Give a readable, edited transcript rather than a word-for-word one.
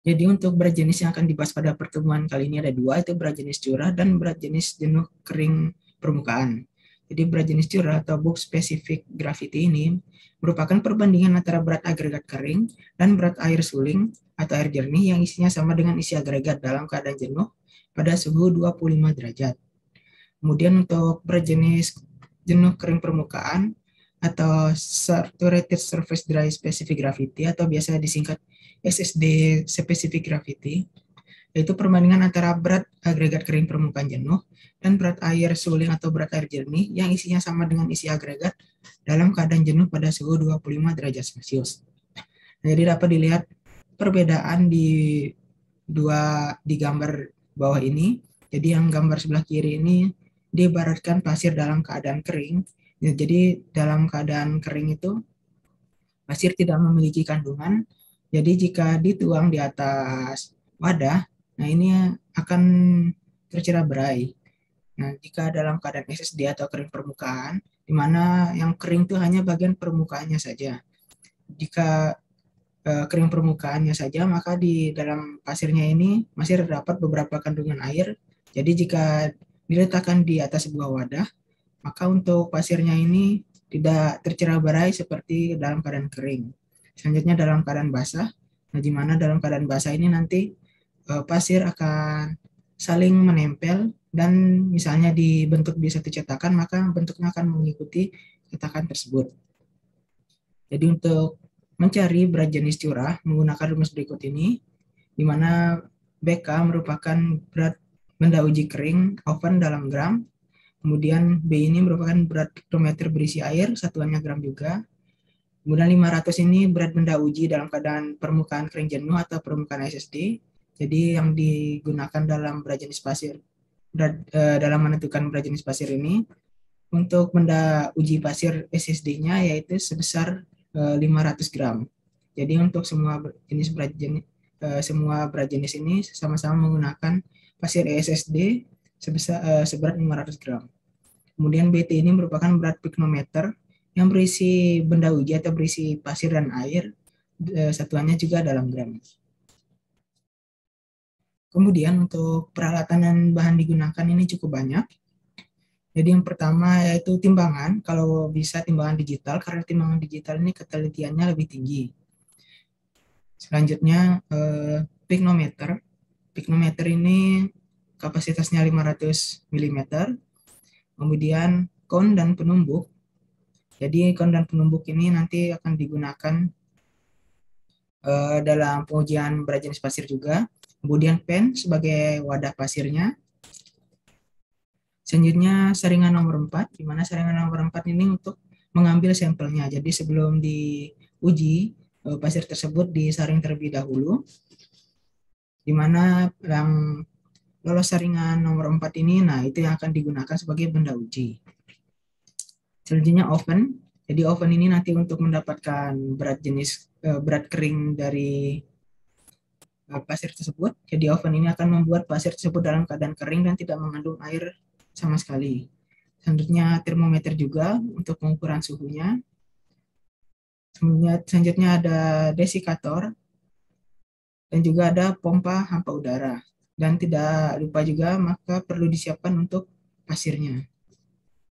Jadi untuk berat jenis yang akan dibahas pada pertemuan kali ini ada dua, itu berat jenis curah dan berat jenis jenuh kering permukaan. Jadi berat jenis curah atau bulk specific gravity ini merupakan perbandingan antara berat agregat kering dan berat air suling atau air jernih yang isinya sama dengan isi agregat dalam keadaan jenuh pada suhu 25 derajat. Kemudian untuk berat jenis jenuh kering permukaan atau Saturated Surface Dry Specific Gravity atau biasa disingkat SSD Specific Gravity, yaitu perbandingan antara berat agregat kering permukaan jenuh dan berat air suling atau berat air jernih yang isinya sama dengan isi agregat dalam keadaan jenuh pada suhu 25 derajat Celcius. Jadi dapat dilihat perbedaan di gambar bawah ini. Jadi yang gambar sebelah kiri ini diibaratkan pasir dalam keadaan kering. Jadi dalam keadaan kering itu pasir tidak memiliki kandungan. Jadi jika dituang di atas wadah, nah ini akan tercerai-berai. Nah, jika dalam keadaan SSD atau kering permukaan, di mana yang kering itu hanya bagian permukaannya saja. Jika kering permukaannya saja, maka di dalam pasirnya ini masih terdapat beberapa kandungan air. Jadi jika diletakkan di atas sebuah wadah, maka untuk pasirnya ini tidak tercerai-berai seperti dalam keadaan kering. Selanjutnya dalam keadaan basah, nah di mana dalam keadaan basah ini nanti pasir akan saling menempel dan misalnya dibentuk di satu cetakan, maka bentuknya akan mengikuti cetakan tersebut. Jadi untuk mencari berat jenis curah menggunakan rumus berikut ini, di mana BK merupakan berat benda uji kering oven dalam gram, kemudian B ini merupakan berat piktometer berisi air, satuannya gram juga, kemudian 500 ini berat benda uji dalam keadaan permukaan kering jenuh atau permukaan SSD, jadi yang digunakan dalam berat jenis pasir, dalam menentukan berat jenis pasir ini, untuk benda uji pasir SSD-nya yaitu sebesar 500 gram. Jadi untuk semua berat jenis ini sama-sama menggunakan pasir SSD seberat 500 gram. Kemudian BT ini merupakan berat piknometer yang berisi benda uji atau berisi pasir dan air, satuannya juga dalam gram. Kemudian untuk peralatan dan bahan digunakan ini cukup banyak. Jadi yang pertama yaitu timbangan, kalau bisa timbangan digital, karena timbangan digital ini ketelitiannya lebih tinggi. Selanjutnya piknometer. Piknometer ini kapasitasnya 500 mm. Kemudian kon dan penumbuk. Jadi kon dan penumbuk ini nanti akan digunakan dalam pengujian berat jenis pasir juga. Kemudian pen sebagai wadah pasirnya. Selanjutnya saringan nomor 4, di mana saringan nomor 4 ini untuk mengambil sampelnya. Jadi sebelum diuji, pasir tersebut disaring terlebih dahulu, di mana yang lolos saringan nomor 4 ini, nah itu yang akan digunakan sebagai benda uji. Selanjutnya oven. Jadi oven ini nanti untuk mendapatkan berat kering dari pasir tersebut. Jadi oven ini akan membuat pasir tersebut dalam keadaan kering dan tidak mengandung air sama sekali. Selanjutnya termometer juga untuk pengukuran suhunya. Selanjutnya ada desikator dan juga ada pompa hampa udara. Dan tidak lupa juga maka perlu disiapkan untuk pasirnya.